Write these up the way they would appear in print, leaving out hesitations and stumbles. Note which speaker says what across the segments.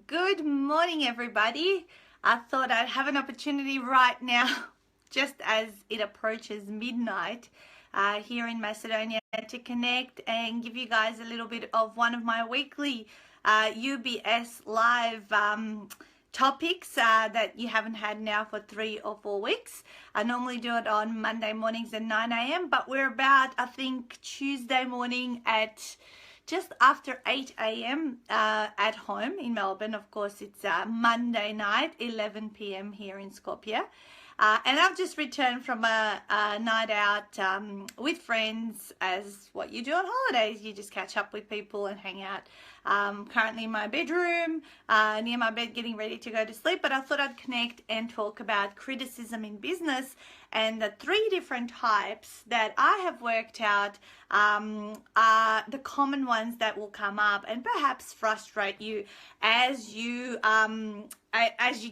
Speaker 1: Good morning, everybody. I thought I'd have an opportunity right now, just as it approaches midnight here in Macedonia, to connect and give you guys a little bit of one of my weekly UBSLive topics that you haven't had now for 3 or 4 weeks. I normally do it on Monday mornings at 9 a.m., but we're about, I think, Tuesday morning at just after 8 a.m. At home in Melbourne. Of course, it's Monday night, 11 p.m. here in Skopje. And I've just returned from a night out with friends, as what you do on holidays. You just catch up with people and hang out. Currently in my bedroom, near my bed, getting ready to go to sleep. But I thought I'd connect and talk about criticism in business and the 3 different types that I have worked out are the common ones that will come up and perhaps frustrate you as you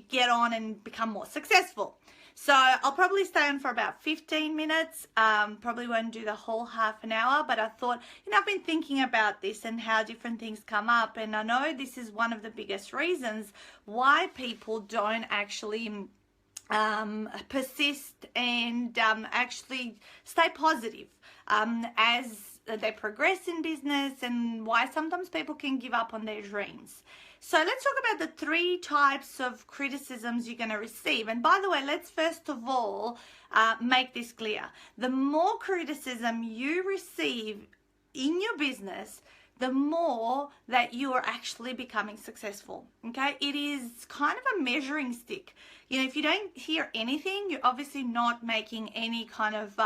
Speaker 1: get on and become more successful. So I'll probably stay on for about 15 minutes, probably won't do the whole half an hour, but I thought, I've been thinking about this and how different things come up, and I know this is one of the biggest reasons why people don't actually persist and actually stay positive as they progress in business, and why sometimes people can give up on their dreams. So let's talk about the 3 types of criticisms you're going to receive. And by the way, let's first of all make this clear. The more criticism you receive in your business, the more that you are actually becoming successful. Okay, it is kind of a measuring stick. If you don't hear anything, you're obviously not making any kind of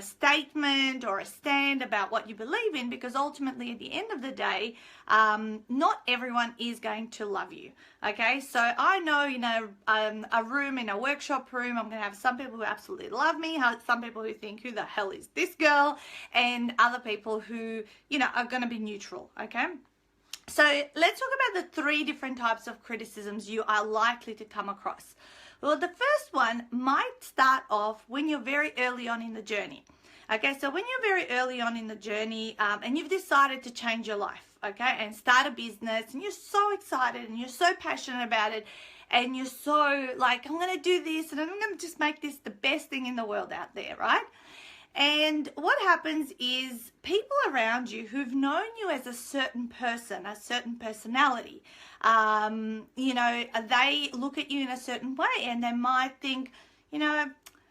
Speaker 1: statement or a stand about what you believe in, because ultimately at the end of the day, not everyone is going to love you. Okay, so I know a room, in a workshop room, I'm going to have some people who absolutely love me, some people who think, who the hell is this girl, and other people who are going to be neutral. Okay, so let's talk about the 3 different types of criticisms you are likely to come across. Well, the first one might start off when you're very early on in the journey. Okay, so when you're very early on in the journey and you've decided to change your life, okay, and start a business, and you're so excited and you're so passionate about it, and you're so like, I'm going to do this and I'm going to just make this the best thing in the world out there, right? And what happens is people around you who've known you as a certain person, a certain personality, they look at you in a certain way, and they might think,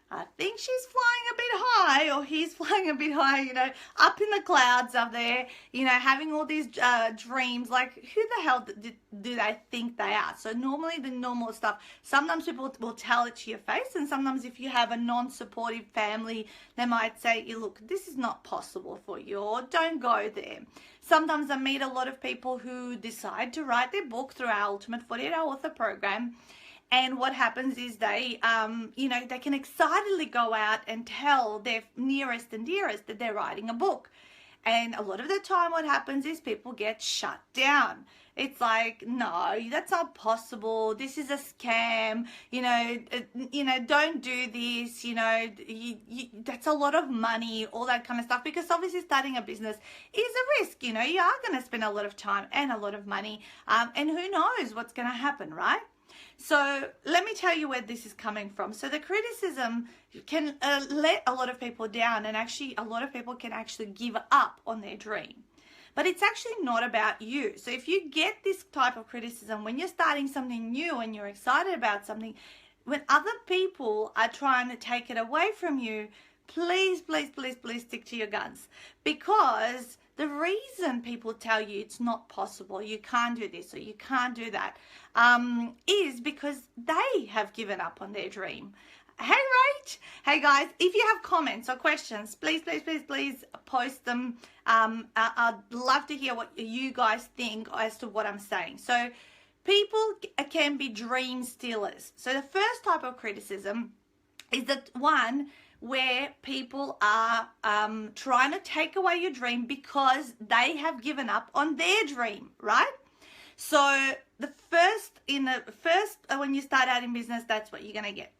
Speaker 1: I think she's flying a bit high, or he's flying a bit high, up in the clouds up there, having all these dreams. Like, who the hell do they think they are? So normally the normal stuff, sometimes people will tell it to your face, and sometimes if you have a non-supportive family, they might say, look, this is not possible for you, or don't go there. Sometimes I meet a lot of people who decide to write their book through our Ultimate 48-Hour Author Program. And what happens is they can excitedly go out and tell their nearest and dearest that they're writing a book. And a lot of the time what happens is people get shut down. It's like, no, that's not possible. This is a scam. Don't do this. That's a lot of money, all that kind of stuff. Because obviously starting a business is a risk. You are going to spend a lot of time and a lot of money. And who knows what's going to happen, right? So let me tell you where this is coming from. So the criticism can let a lot of people down, and actually a lot of people can actually give up on their dream. But it's actually not about you. So if you get this type of criticism when you're starting something new and you're excited about something, when other people are trying to take it away from you, please, please, please, please stick to your guns. Because the reason people tell you it's not possible, you can't do this or you can't do that, is because they have given up on their dream. Hey, right? Hey, guys, if you have comments or questions, please, please, please, please post them. I'd love to hear what you guys think as to what I'm saying. So people can be dream stealers. So the first type of criticism is that one where people are trying to take away your dream because they have given up on their dream, right? So when you start out in business, that's what you're going to get.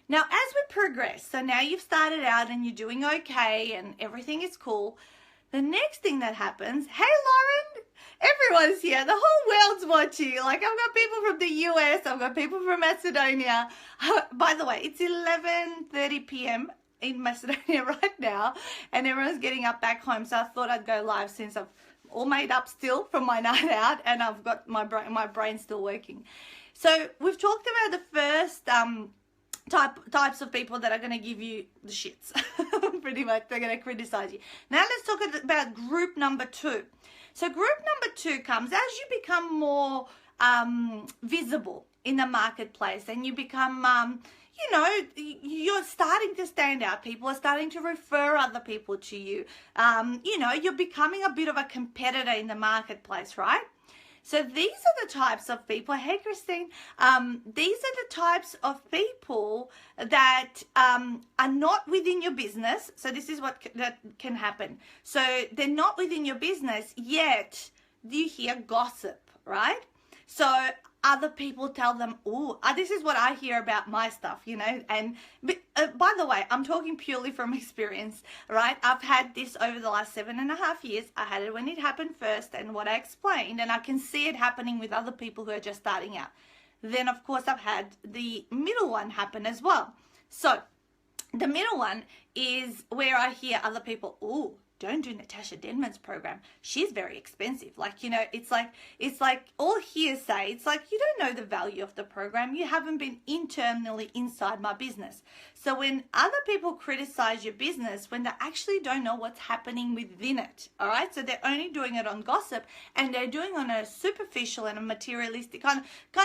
Speaker 1: Now, as we progress, so now you've started out and you're doing okay and everything is cool, the next thing that happens, hey, Lauren, Everyone's here. The whole world's watching. Like, I've got people from the US. I've got people from Macedonia. By the way, it's 11:30 p.m. in Macedonia right now, and everyone's getting up back home. So I thought I'd go live since I've all made up still from my night out, and I've got my brain still working. So we've talked about the first types of people that are going to give you the shits. Pretty much, they're going to criticize you. Now let's talk about group number 2. So group number 2 comes as you become more visible in the marketplace, and you become you're starting to stand out. People are starting to refer other people to you. You're becoming a bit of a competitor in the marketplace, right? So these are the types of people. Hey, Christine. These are the types of people that are not within your business. So this is what that can happen. So they're not within your business, yet you hear gossip, right? So other people tell them, oh, this is what I hear about my stuff, and by the way, I'm talking purely from experience, right? I've had this over the last 7.5 years. I had it when it happened first and what I explained, and I can see it happening with other people who are just starting out. Then, of course, I've had the middle one happen as well. So the middle one is where I hear other people, oh, don't do Natasha Denman's program. She's very expensive. It's like all hearsay. It's like, you don't know the value of the program. You haven't been internally inside my business. So when other people criticize your business, when they actually don't know what's happening within it, all right? So they're only doing it on gossip, and they're doing it on a superficial and a materialistic, kind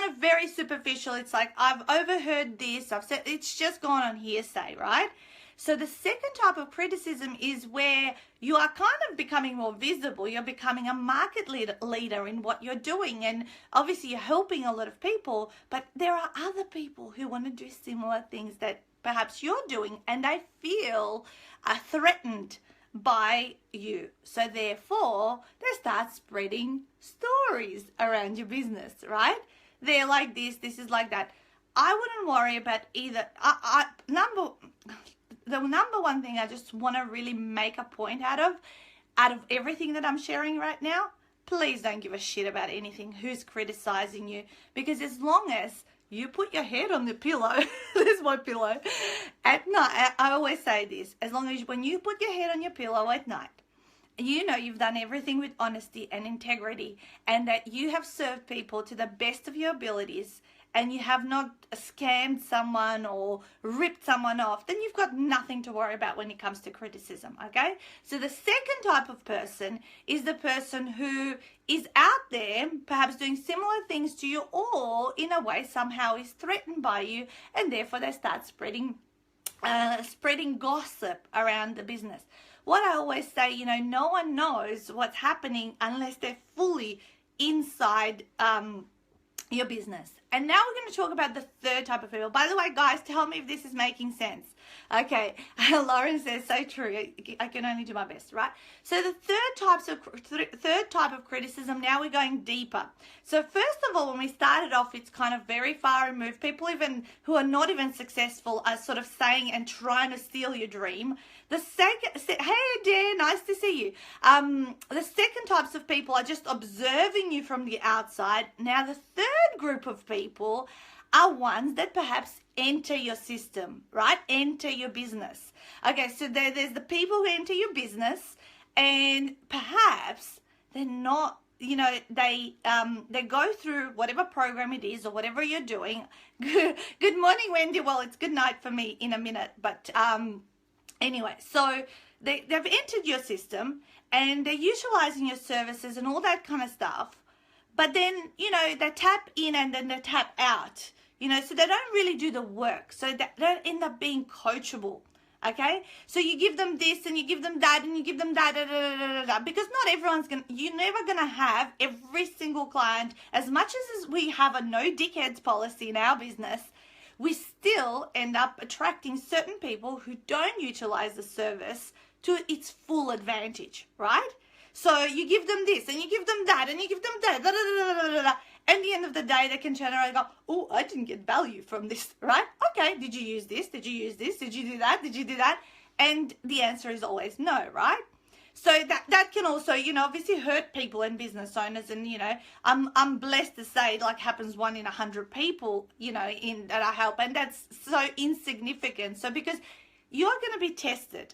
Speaker 1: of very superficial. It's like, I've overheard this. I've said, it's just gone on hearsay, right? So the second type of criticism is where you are kind of becoming more visible. You're becoming a market leader in what you're doing. And obviously you're helping a lot of people, but there are other people who want to do similar things that perhaps you're doing, and they feel threatened by you. So therefore, they start spreading stories around your business, right? They're like this is like that. I wouldn't worry about either. The number one thing I just want to really make a point out of everything that I'm sharing right now, please don't give a shit about anything, who's criticizing you, because as long as you put your head on the pillow, there's my pillow, at night, I always say this, as long as when you put your head on your pillow at night, you know you've done everything with honesty and integrity, and that you have served people to the best of your abilities, and you have not scammed someone or ripped someone off, then you've got nothing to worry about when it comes to criticism, okay? So the second type of person is the person who is out there perhaps doing similar things to you, or in a way somehow is threatened by you, and therefore they start spreading gossip around the business. What I always say, no one knows what's happening unless they're fully inside your business. And now we're going to talk about the third type of people. By the way, guys, tell me if this is making sense. Okay, Lauren says, so true. I can only do my best, right? So the third type of criticism, now we're going deeper. So first of all, when we started off, it's kind of very far removed. People even who are not even successful are sort of saying and trying to steal your dream. The second, hey Dan, nice to see you. The second types of people are just observing you from the outside. Now the third group of people are ones that perhaps enter your system, right? Enter your business. Okay, so there's the people who enter your business, and perhaps they're not, they go through whatever program it is or whatever you're doing. Good morning, Wendy. Well, it's good night for me in a minute, but anyway, so they've entered your system and they're utilizing your services and all that kind of stuff. But then, they tap in and then they tap out, so they don't really do the work. So they don't end up being coachable, okay? So you give them this and you give them that and you give them that, because not everyone's you're never going to have every single client. As much as we have a no dickheads policy in our business, we still end up attracting certain people who don't utilize the service to its full advantage, right? So you give them this and you give them that and you give them that. At the end of the day, they can turn around and go, oh, I didn't get value from this, right? Okay, did you use this? Did you use this? Did you do that? Did you do that? And the answer is always no, right? So that can also, obviously hurt people and business owners. And, I'm blessed to say it like happens 1 in 100 people, in that I help. And that's so insignificant. So because you're going to be tested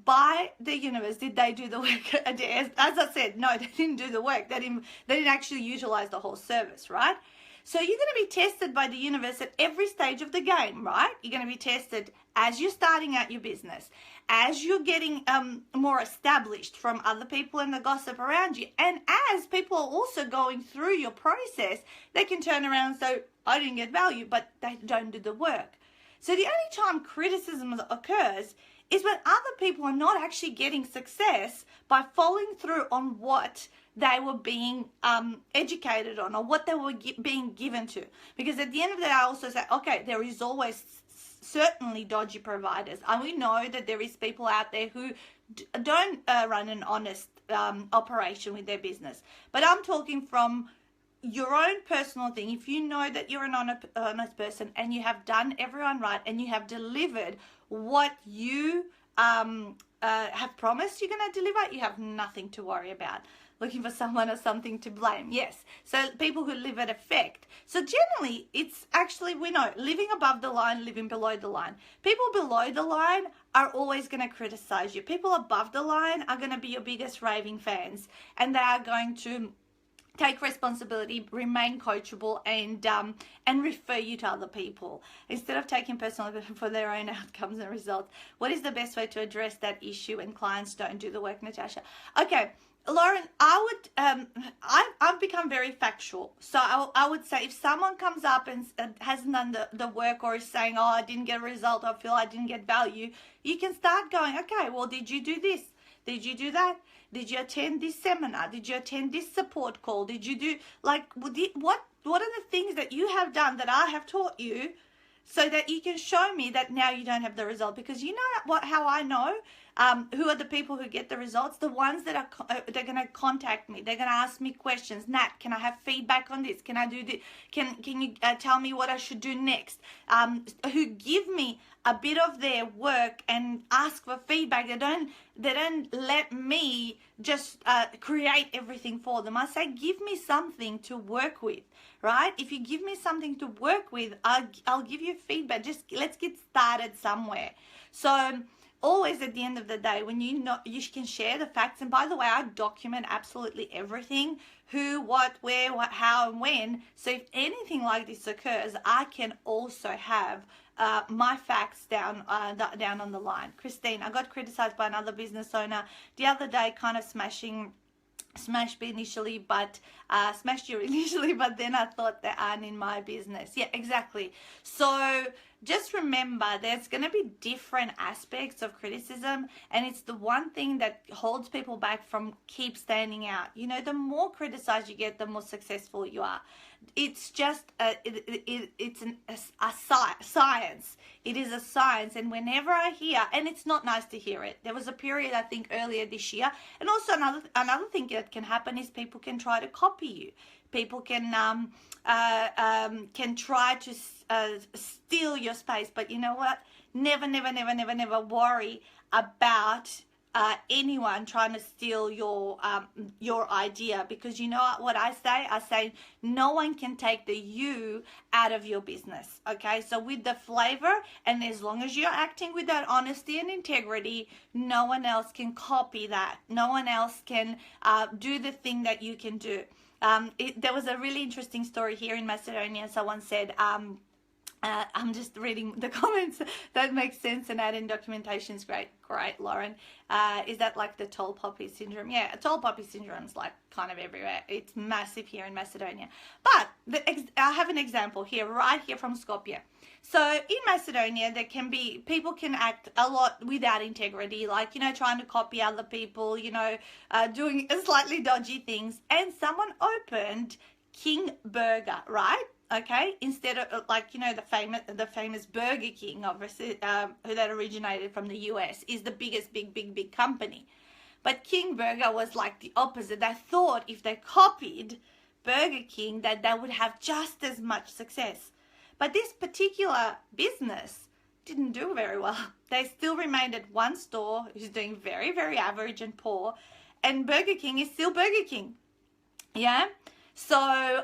Speaker 1: by the universe. Did they do the work? As I said, no, they didn't do the work. They didn't actually utilize the whole service, right? So you're going to be tested by the universe at every stage of the game, right? You're going to be tested as you're starting out your business, as you're getting more established from other people and the gossip around you, and as people are also going through your process, they can turn around and say, I didn't get value, but they don't do the work. So the only time criticism occurs is when other people are not actually getting success by following through on what they were being educated on, or what they were being given to. Because at the end of the day, I also say, okay, there is always certainly dodgy providers. And we know that there is people out there who don't run an honest operation with their business. But I'm talking from your own personal thing. If you know that you're an honest person and you have done everyone right and you have delivered what you have promised you're going to deliver, you have nothing to worry about. Looking for someone or something to blame. Yes. So people who live at effect. So generally, it's actually, we know, living above the line, living below the line. People below the line are always going to criticize you. People above the line are going to be your biggest raving fans. And they are going to take responsibility, remain coachable, and refer you to other people instead of taking personal for their own outcomes and results. What is the best way to address that issue when clients don't do the work, Natasha? Okay, Lauren, I've become very factual. So I would say if someone comes up and hasn't done the work, or is saying, oh, I didn't get a result, I feel I didn't get value, you can start going, okay, well, did you do this? Did you do that? Did you attend this seminar? Did you attend this support call? Did you do, like, what are the things that you have done that I have taught you, so that you can show me that now you don't have the result? Because you know how I know who are the people who get the results? The ones that are they're going to contact me. They're going to ask me questions. Nat, can I have feedback on this? Can I do this? Can you tell me what I should do next? Who give me a bit of their work and ask for feedback. They don't let me just create everything for them. I say, give me something to work with, right? If you give me something to work with, I'll give you feedback. Just let's get started somewhere. So always at the end of the day, when you can share the facts. And by the way, I document absolutely everything: who, what, where, what, how, and when. So if anything like this occurs, I can also have my facts down on the line. Christine, I got criticized by another business owner the other day, kind of smashed you initially, but then I thought they aren't in my business. Yeah, exactly. So just remember, there's going to be different aspects of criticism, and it's the one thing that holds people back from keep standing out. You know, the more criticized you get, the more successful you are. It's just it's a science. It is a science. And whenever I hear, and it's not nice to hear it, there was a period, I think, earlier this year, and also another thing that can happen is people can try to copy you. People can try to steal your space. But you know what? Never worry about anyone trying to steal your idea, because you know what I say? I say no one can take the you out of your business. Okay, so with the flavor, and as long as you're acting with that honesty and integrity, no one else can copy that. No one else can do the thing that you can do. There was a really interesting story here in Macedonia. Someone said, I'm just reading the comments. That makes sense, and adding documentation is great, Lauren. Is that like the tall poppy syndrome? Yeah, tall poppy syndrome is like kind of everywhere. It's massive here in Macedonia. But I have an example here, right here from Skopje. So in Macedonia, people can act a lot without integrity, like, you know, trying to copy other people, you know, doing slightly dodgy things. And someone opened King Burger, right? Okay, instead of, like, you know, the famous Burger King, obviously, that originated from the US, is the biggest big company. But King Burger was like the opposite. They thought if they copied Burger King that they would have just as much success. But this particular business didn't do very well. They still remained at one store who's doing very, very average and poor, and Burger King is still Burger King. Yeah. So,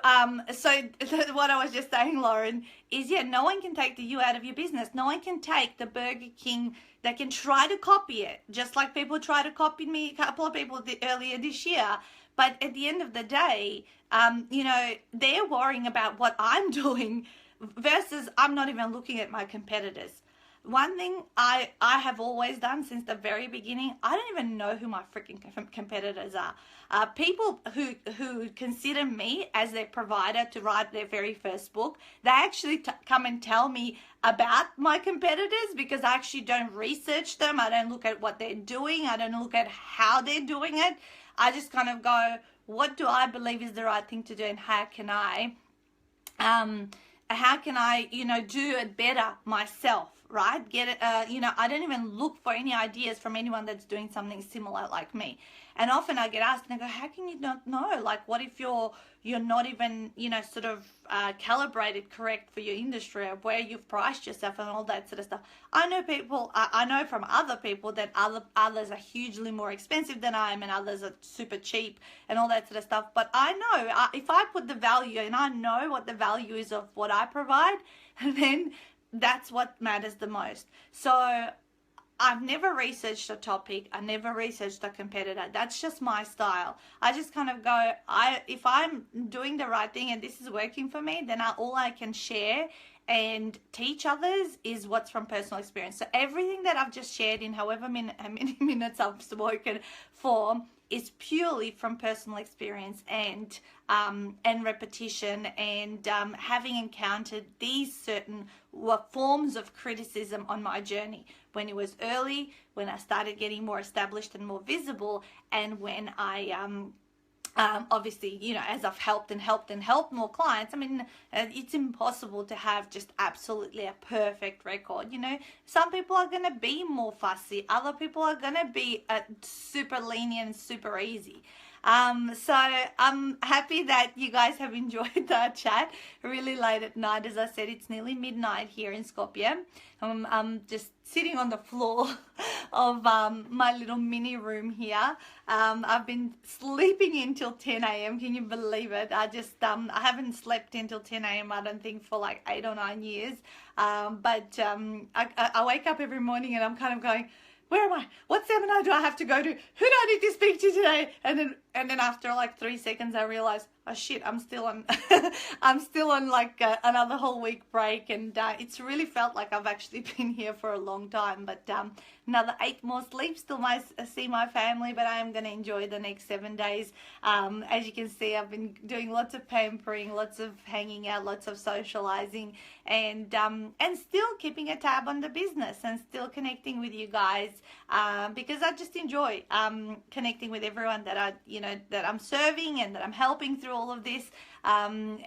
Speaker 1: what I was just saying, Lauren, is no one can take the you out of your business. No one can take the Burger King. They can try to copy it, just like people try to copy me, a couple of people earlier this year. But at the end of the day, they're worrying about what I'm doing versus I'm not even looking at my competitors. One thing I have always done since the very beginning, I don't even know who my freaking competitors are. People who consider me as their provider to write their very first book, they actually come and tell me about my competitors because I actually don't research them. I don't look at what they're doing. I don't look at how they're doing it. I just kind of go, what do I believe is the right thing to do, and how can I do it better myself, right? Get it, I don't even look for any ideas from anyone that's doing something similar like me. And often I get asked and I go, how can you not know? Like, what if you're not even, sort of calibrated correct for your industry, or where you've priced yourself and all that sort of stuff. I know from other people that others are hugely more expensive than I am, and others are super cheap and all that sort of stuff. But I know if I put the value, and I know what the value is of what I provide, then that's what matters the most. So I've never researched a topic. I never researched a competitor. That's just my style. I just kind of go, if I'm doing the right thing and this is working for me, then all I can share and teach others is what's from personal experience. So everything that I've just shared in however many minutes I've spoken for is purely from personal experience and repetition, and having encountered these certain forms of criticism on my journey, when it was early, when I started getting more established and more visible, and when I obviously, as I've helped more clients. I mean, it's impossible to have just absolutely a perfect record. Some people are going to be more fussy. Other people are going to be super lenient, super easy. So I'm happy that you guys have enjoyed that chat really late at night. As I said, it's nearly midnight here in Skopje. I'm just sitting on the floor of my little mini room here. I've been sleeping until 10 a.m. Can you believe it? I haven't slept until 10 a.m. I don't think for like 8 or 9 years. But I wake up every morning and I'm kind of going, where am I? What seminar do I have to go to? Who do I need to speak to today? And then after like 3 seconds, I realized, oh shit, I'm still on like another whole week break, and it's really felt like I've actually been here for a long time. But another 8 more sleeps till see my family, but I am going to enjoy the next 7 days. As you can see, I've been doing lots of pampering, lots of hanging out, lots of socializing, and still keeping a tab on the business and still connecting with you guys, because I just enjoy connecting with everyone that that I'm serving and that I'm helping through all of this, and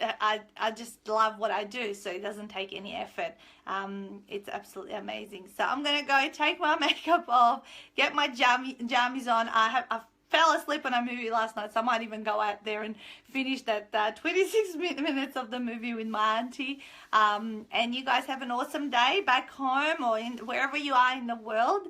Speaker 1: I just love what I do, so it doesn't take any effort. It's absolutely amazing. So I'm gonna go take my makeup off, get my jammies on. I fell asleep on a movie last night, so I might even go out there and finish that 26 minutes of the movie with my auntie. And you guys have an awesome day back home or wherever you are in the world.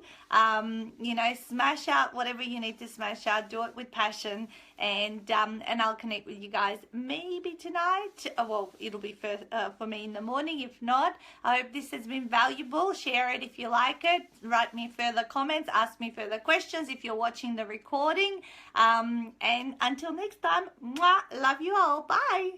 Speaker 1: Smash out whatever you need to smash out. Do it with passion, and I'll connect with you guys maybe tonight. Well, it'll be for me in the morning. If not, I hope this has been valuable. Share it if you like it. Write me further comments. Ask me further questions if you're watching the recording. And until next time, mwah, love you all. Bye.